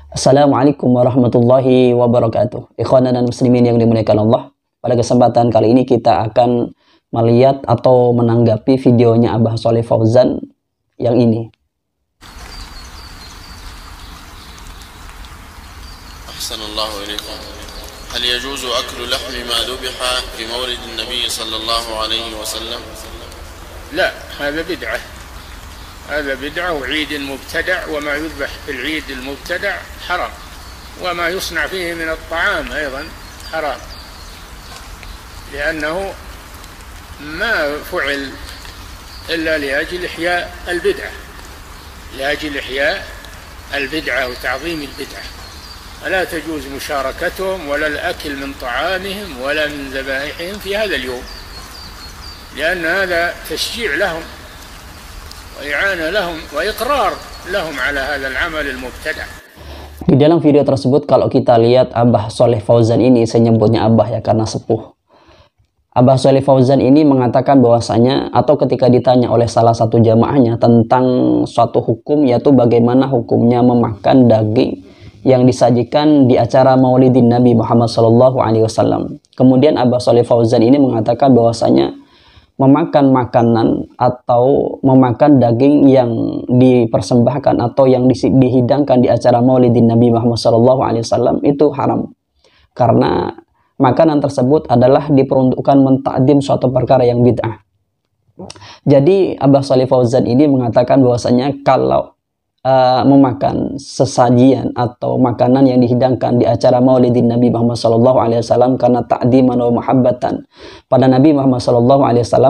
Assalamualaikum warahmatullahi wabarakatuh. Ikhwanan dan muslimin yang dimuliakan Allah. Pada kesempatan kali ini kita akan melihat atau menanggapi videonya Abah Shaleh Fauzan yang ini. Ahsanallahu ilaikum. Hal yajuzu aklu lahmi ma dhubiha fi mawlid an-nabi sallallahu alaihi wasallam? لا، هذا بدعة. هذا بدعة وعيد مبتدع، وما يذبح في العيد المبتدع حرام، وما يصنع فيه من الطعام أيضا حرام، لأنه ما فعل إلا لأجل إحياء البدعة، لأجل إحياء البدعة وتعظيم البدعة، فلا تجوز مشاركتهم ولا الأكل من طعامهم ولا من ذبائحهم في هذا اليوم، لأن هذا تشجيع لهم وإعانة لهم وإقرار لهم على هذا العمل المبتدع. Di dalam video tersebut kalau kita lihat Abah Shaleh Fauzan ini, saya nyebutnya Abah ya karena sepuh. Abah Shaleh Fauzan ini mengatakan bahwasanya, atau ketika ditanya oleh salah satu jamaahnya tentang suatu hukum, yaitu bagaimana hukumnya memakan daging yang disajikan di acara Maulidin Nabi Muhammad SAW. Kemudian Abah Shaleh Fauzan ini mengatakan bahwasanya memakan makanan atau memakan daging yang dipersembahkan atau yang dihidangkan di acara Maulidin Nabi Muhammad SAW itu haram, karena makanan tersebut adalah diperuntukkan mentakdim suatu perkara yang bid'ah. Jadi Abah Shaleh Fauzan ini mengatakan bahwasanya kalau memakan sesajian atau makanan yang dihidangkan di acara Maulidin Nabi Muhammad SAW karena ta'dziman wa muhabbatan pada Nabi Muhammad SAW,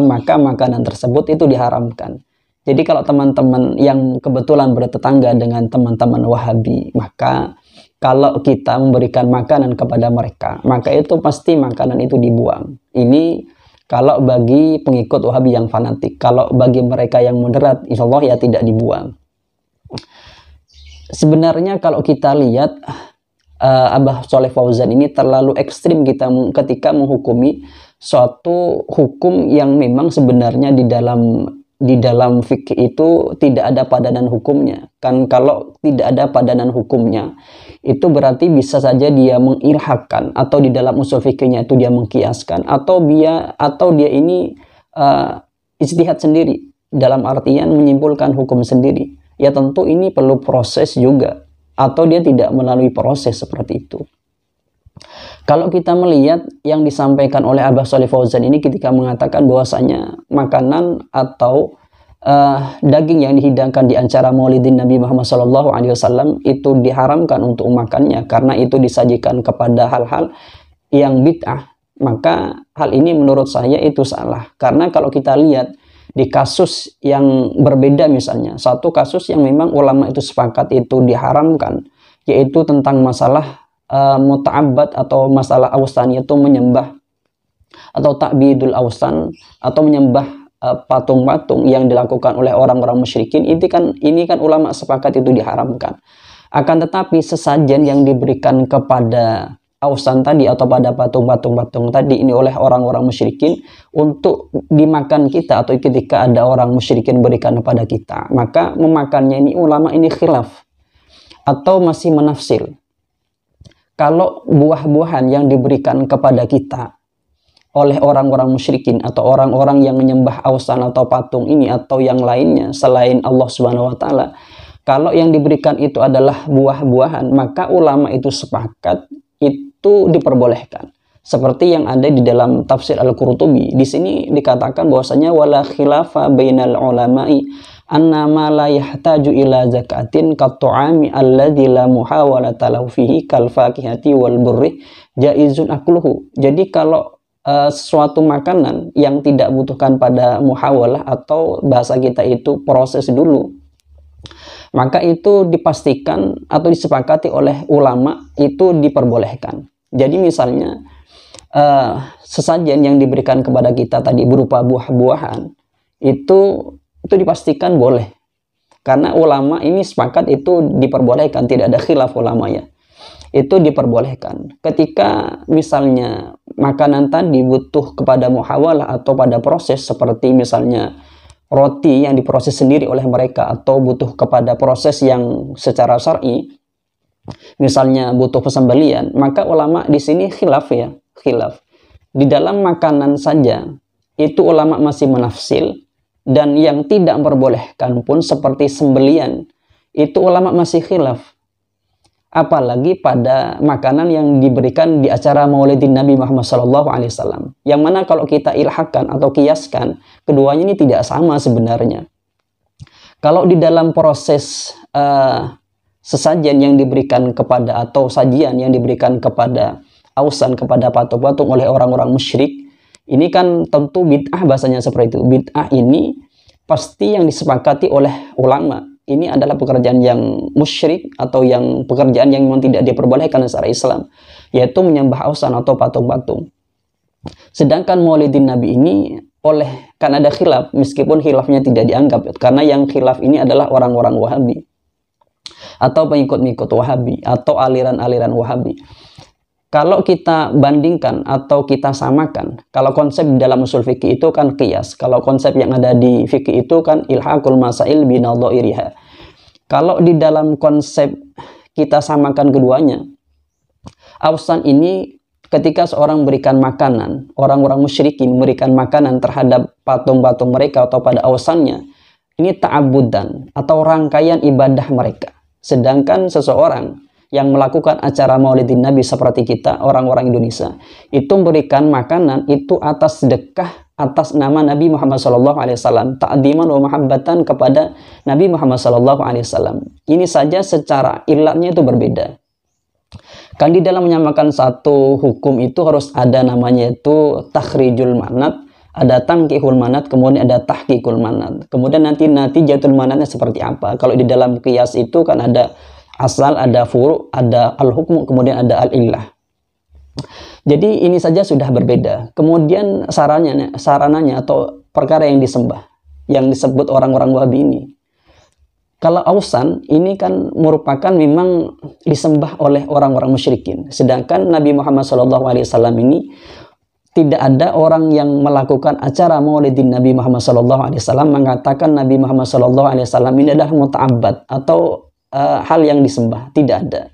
maka makanan tersebut itu diharamkan. Jadi kalau teman-teman yang kebetulan bertetangga dengan teman-teman Wahabi, maka kalau kita memberikan makanan kepada mereka, maka itu pasti makanan itu dibuang. Ini kalau bagi pengikut Wahabi yang fanatik. Kalau bagi mereka yang moderat, insya Allah ya tidak dibuang. Sebenarnya kalau kita lihat Abah Shaleh Fauzan ini terlalu ekstrim ketika menghukumi suatu hukum yang memang sebenarnya di dalam fikih itu tidak ada padanan hukumnya. Kan kalau tidak ada padanan hukumnya, itu berarti bisa saja dia mengilhakan, atau di dalam usul fikihnya itu dia mengkiaskan, atau dia ini ijtihad sendiri dalam artian menyimpulkan hukum sendiri. Ya tentu ini perlu proses juga, atau dia tidak melalui proses seperti itu. Kalau kita melihat yang disampaikan oleh Abah Shaleh Fauzan ini ketika mengatakan bahwasanya makanan atau daging yang dihidangkan di acara Maulidin Nabi Muhammad SAW itu diharamkan untuk makannya karena itu disajikan kepada hal-hal yang bid'ah, maka hal ini menurut saya itu salah. Karena kalau kita lihat di kasus yang berbeda, misalnya satu kasus yang memang ulama itu sepakat itu diharamkan, yaitu tentang masalah muta'abbad atau masalah awsan, yaitu menyembah atau ta'bidul awsan atau menyembah patung-patung yang dilakukan oleh orang-orang musyrikin. Ini kan ulama sepakat itu diharamkan. Akan tetapi sesajen yang diberikan kepada awsan tadi atau pada patung-patung tadi ini oleh orang-orang musyrikin untuk dimakan kita, atau ketika ada orang musyrikin berikan kepada kita, maka memakannya ini ulama ini khilaf atau masih menafsir. Kalau buah-buahan yang diberikan kepada kita oleh orang-orang musyrikin atau orang-orang yang menyembah awsan atau patung ini atau yang lainnya selain Allah Subhanahu wa taala, kalau yang diberikan itu adalah buah-buahan, maka ulama itu sepakat itu diperbolehkan. Seperti yang ada di dalam tafsir Al-Qurtubi. Di sini dikatakan bahwasanya wala khilafa bainal ulama'i anna ma la yahtaju ila zakatin qat'ami alladzi la muhawalata lahu fihi kal fakihati wal burri jaizun akluhu. Jadi kalau suatu makanan yang tidak butuhkan pada muhawalah, atau bahasa kita itu proses dulu, maka itu dipastikan atau disepakati oleh ulama itu diperbolehkan. Jadi misalnya sesajen yang diberikan kepada kita tadi berupa buah-buahan itu dipastikan boleh, karena ulama ini sepakat itu diperbolehkan, tidak ada khilaf ulama ya, itu diperbolehkan. Ketika misalnya makanan tadi butuh kepada muhawalah atau pada proses, seperti misalnya roti yang diproses sendiri oleh mereka, atau butuh kepada proses yang secara syar'i, misalnya butuh persembelian, maka ulama di sini khilaf ya, khilaf. Di dalam makanan saja itu ulama masih menafsil, dan yang tidak memperbolehkan pun seperti sembelian itu ulama masih khilaf. Apalagi pada makanan yang diberikan di acara Maulidin Nabi Muhammad SAW, yang mana kalau kita ilhakan atau kiaskan, keduanya ini tidak sama sebenarnya. Kalau di dalam proses sesajen yang diberikan kepada, atau sajian yang diberikan kepada ausan, kepada patung-patung oleh orang-orang musyrik, ini kan tentu bid'ah, bahasanya seperti itu. Bid'ah ini pasti yang disepakati oleh ulama. Ini adalah pekerjaan yang musyrik, atau yang pekerjaan yang memang tidak diperbolehkan secara Islam, yaitu menyembah ausan atau patung-patung. Sedangkan Maulidin Nabi ini kan ada khilaf, meskipun khilafnya tidak dianggap, karena yang khilaf ini adalah orang-orang Wahabi atau pengikut-pengikut Wahabi atau aliran-aliran Wahabi. Kalau kita bandingkan atau kita samakan, kalau konsep di dalam usul fikih itu kan qiyas, kalau konsep yang ada di fikih itu kan ilhaqul masail binadhairiha. Kalau di dalam konsep kita samakan keduanya, ausan ini ketika seorang memberikan makanan, orang-orang musyrikin memberikan makanan terhadap patung-patung mereka atau pada ausannya, ini ta'abudan atau rangkaian ibadah mereka. Sedangkan seseorang yang melakukan acara Maulidin Nabi seperti kita, orang-orang Indonesia, itu memberikan makanan itu atas sedekah atas nama Nabi Muhammad SAW, ta'diman wa mahabbatan kepada Nabi Muhammad SAW. Ini saja secara ilatnya itu berbeda. Kan di dalam menyamakan satu hukum itu harus ada namanya itu takhrijul manat, ada tamkihul manat, kemudian ada tahqiqul manat. Kemudian nanti jatul manatnya seperti apa. Kalau di dalam qiyas itu kan ada asal, ada furu', ada al-hukmu, kemudian ada al-illah. Jadi ini saja sudah berbeda. Kemudian sarananya atau perkara yang disembah, yang disebut orang-orang Wahabi ini. Kalau ausan ini kan merupakan memang disembah oleh orang-orang musyrikin. Sedangkan Nabi Muhammad SAW ini tidak ada orang yang melakukan acara Maulidin Nabi Muhammad SAW mengatakan Nabi Muhammad SAW ini adalah muta'abbad atau hal yang disembah. Tidak ada.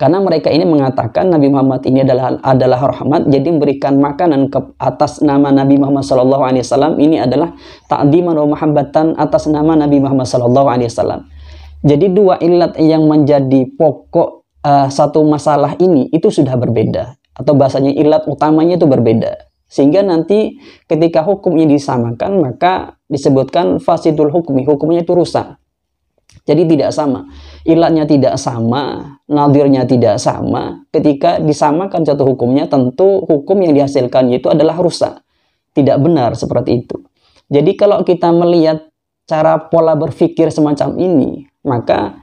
Karena mereka ini mengatakan Nabi Muhammad ini adalah rahmat, jadi memberikan makanan ke atas nama Nabi Muhammad SAW ini adalah ta'diman wa mahabbatan atas nama Nabi Muhammad SAW. Jadi dua ilat yang menjadi pokok satu masalah ini itu sudah berbeda, atau bahasanya ilat utamanya itu berbeda. Sehingga nanti ketika hukumnya disamakan, maka disebutkan fasidul hukmi, hukumnya itu rusak. Jadi tidak sama, ilatnya tidak sama, nadirnya tidak sama. Ketika disamakan satu hukumnya, tentu hukum yang dihasilkan itu adalah rusak. Tidak benar seperti itu. Jadi kalau kita melihat cara pola berpikir semacam ini, maka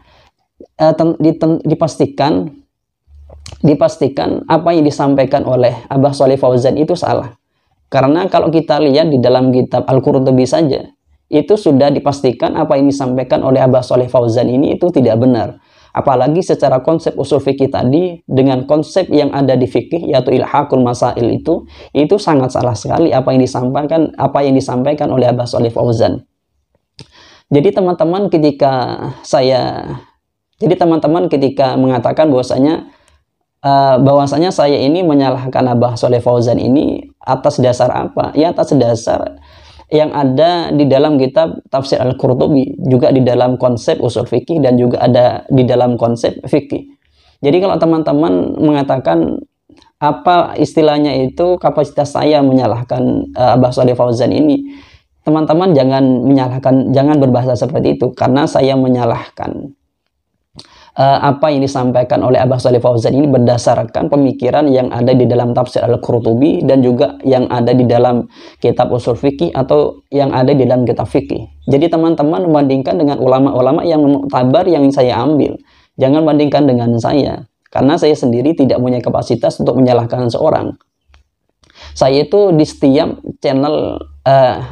dipastikan apa yang disampaikan oleh Abah Shalih Fauzan itu salah. Karena kalau kita lihat di dalam kitab Al-Qurtubi saja, itu sudah dipastikan apa yang disampaikan oleh Abah Shalih Fauzan ini itu tidak benar. Apalagi secara konsep usul fikih tadi dengan konsep yang ada di fikih yaitu ilhaqul masail itu sangat salah sekali apa yang disampaikan oleh Abah Shalih Fauzan. Jadi teman-teman ketika mengatakan bahwasanya saya ini menyalahkan Abah Shalih Fauzan ini atas dasar apa? Ya atas dasar yang ada di dalam kitab Tafsir Al-Qurtubi, juga di dalam konsep usul fikih dan juga ada di dalam konsep fikih. Jadi kalau teman-teman mengatakan apa istilahnya itu kapasitas saya menyalahkan Abah Shalih Fauzan ini, teman-teman jangan berbahasa seperti itu, karena saya menyalahkan apa yang disampaikan oleh Abah Shalih Fauzan ini berdasarkan pemikiran yang ada di dalam Tafsir Al-Qurtubi dan juga yang ada di dalam kitab usul fikih atau yang ada di dalam kitab fikih. Jadi teman-teman membandingkan dengan ulama-ulama yang muktabar yang saya ambil. Jangan bandingkan dengan saya, karena saya sendiri tidak punya kapasitas untuk menyalahkan seorang. Saya itu di setiap channel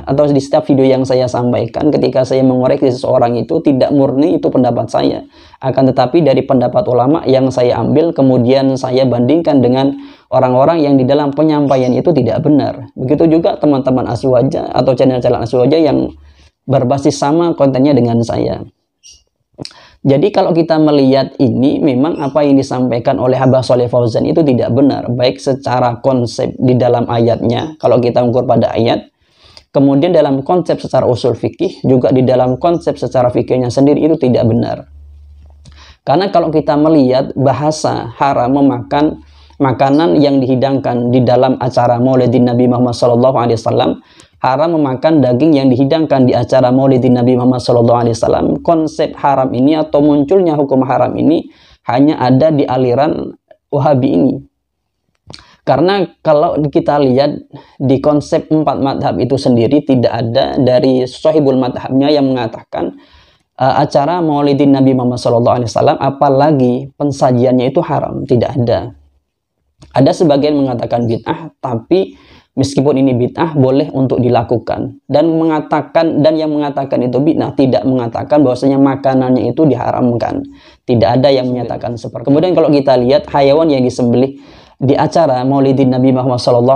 atau di setiap video yang saya sampaikan, ketika saya mengoreksi seseorang itu tidak murni itu pendapat saya, akan tetapi dari pendapat ulama yang saya ambil kemudian saya bandingkan dengan orang-orang yang di dalam penyampaian itu tidak benar. Begitu juga teman-teman Aswaja atau channel-channel Aswaja yang berbasis sama kontennya dengan saya. Jadi kalau kita melihat ini, memang apa yang disampaikan oleh Abah Shalih Fauzan itu tidak benar, baik secara konsep di dalam ayatnya, kalau kita ukur pada ayat, kemudian dalam konsep secara usul fikih, juga di dalam konsep secara fikihnya sendiri itu tidak benar. Karena kalau kita melihat bahasa haram memakan makanan yang dihidangkan di dalam acara Maulidin Nabi Muhammad SAW, haram memakan daging yang dihidangkan di acara Maulidin Nabi Muhammad SAW. Konsep haram ini atau munculnya hukum haram ini hanya ada di aliran Wahabi ini. Karena kalau kita lihat di konsep 4 madhab itu sendiri, tidak ada dari sahibul madhabnya yang mengatakan acara Maulidin Nabi Muhammad SAW apalagi pensajiannya itu haram. Tidak ada. Ada sebagian mengatakan bid'ah, tapi meskipun ini bid'ah boleh untuk dilakukan, dan yang mengatakan itu bid'ah tidak mengatakan bahwasanya makanannya itu diharamkan. Tidak ada yang menyatakan seperti. Kemudian kalau kita lihat hayawan yang disembelih di acara Maulidin Nabi Muhammad SAW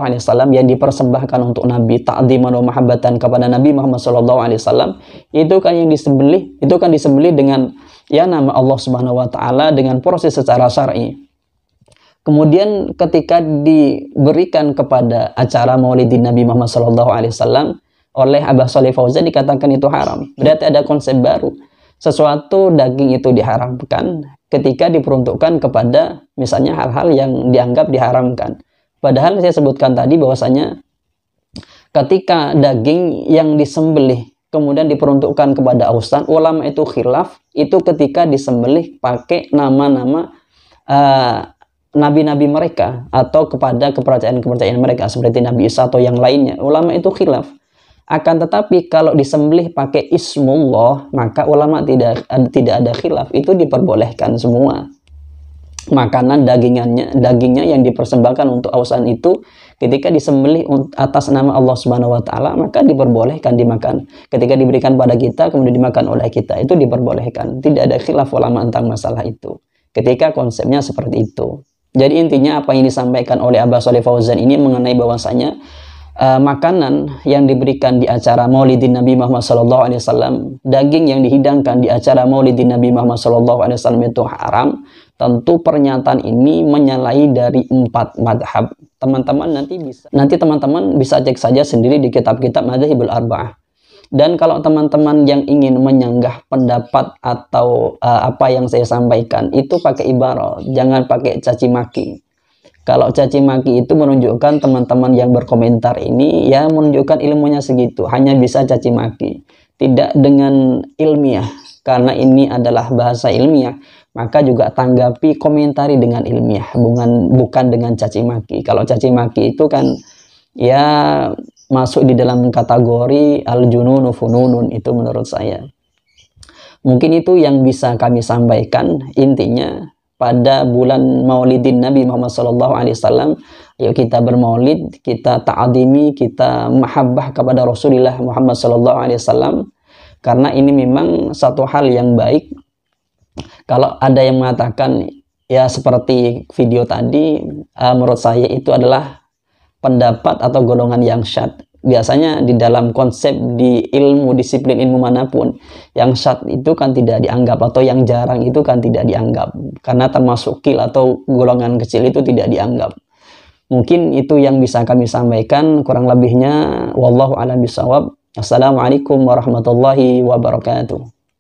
yang dipersembahkan untuk Nabi, ta'dziman wa mahabbatan kepada Nabi Muhammad SAW, itu kan yang disembelih, itu kan disembelih dengan ya nama Allah Subhanahu wa taala dengan proses secara syar'i. Kemudian ketika diberikan kepada acara Maulidin Nabi Muhammad SAW oleh Abah Shalih Fauzan dikatakan itu haram. Berarti ada konsep baru. Sesuatu daging itu diharamkan ketika diperuntukkan kepada misalnya hal-hal yang dianggap diharamkan. Padahal saya sebutkan tadi bahwasanya ketika daging yang disembelih kemudian diperuntukkan kepada ausan, ulama itu khilaf, itu ketika disembelih pakai nama-nama nabi-nabi mereka atau kepada kepercayaan-kepercayaan mereka seperti Nabi Isa atau yang lainnya. Ulama itu khilaf. Akan tetapi kalau disembelih pakai ismullah, maka ulama tidak ada khilaf, itu diperbolehkan semua. Makanan dagingnya yang dipersembahkan untuk ausan itu ketika disembelih atas nama Allah Subhanahu wa taala, maka diperbolehkan dimakan. Ketika diberikan pada kita kemudian dimakan oleh kita, itu diperbolehkan. Tidak ada khilaf ulama tentang masalah itu. Ketika konsepnya seperti itu. Jadi intinya apa yang disampaikan oleh Abah Shalih Fauzan ini mengenai bahwasanya makanan yang diberikan di acara Maulidin Nabi Muhammad SAW, daging yang dihidangkan di acara Maulidin Nabi Muhammad SAW itu haram. Tentu pernyataan ini menyalahi dari 4 madhab. Nanti teman-teman bisa cek saja sendiri di kitab-kitab Madzhabul Arba'ah. Dan kalau teman-teman yang ingin menyanggah pendapat atau apa yang saya sampaikan, itu pakai ibarat, jangan pakai caci maki. Kalau caci maki itu menunjukkan teman-teman yang berkomentar ini ya menunjukkan ilmunya segitu, hanya bisa caci maki, tidak dengan ilmiah. Karena ini adalah bahasa ilmiah, maka juga tanggapi, komentari dengan ilmiah, bukan dengan caci maki. Kalau caci maki itu kan ya masuk di dalam kategori al-jununu fununun, itu menurut saya. Mungkin itu yang bisa kami sampaikan. Intinya pada bulan Maulidin Nabi Muhammad SAW, yuk kita bermaulid, kita ta'adimi, kita mahabbah kepada Rasulullah Muhammad SAW, karena ini memang satu hal yang baik. Kalau ada yang mengatakan ya seperti video tadi, menurut saya itu adalah pendapat atau golongan yang syad. Biasanya di dalam konsep di ilmu, disiplin ilmu manapun, yang syad itu kan tidak dianggap, atau yang jarang itu kan tidak dianggap, karena termasuk kil atau golongan kecil itu tidak dianggap. Mungkin itu yang bisa kami sampaikan, kurang lebihnya wallahu a'lam bishawab. Assalamualaikum warahmatullahi wabarakatuh.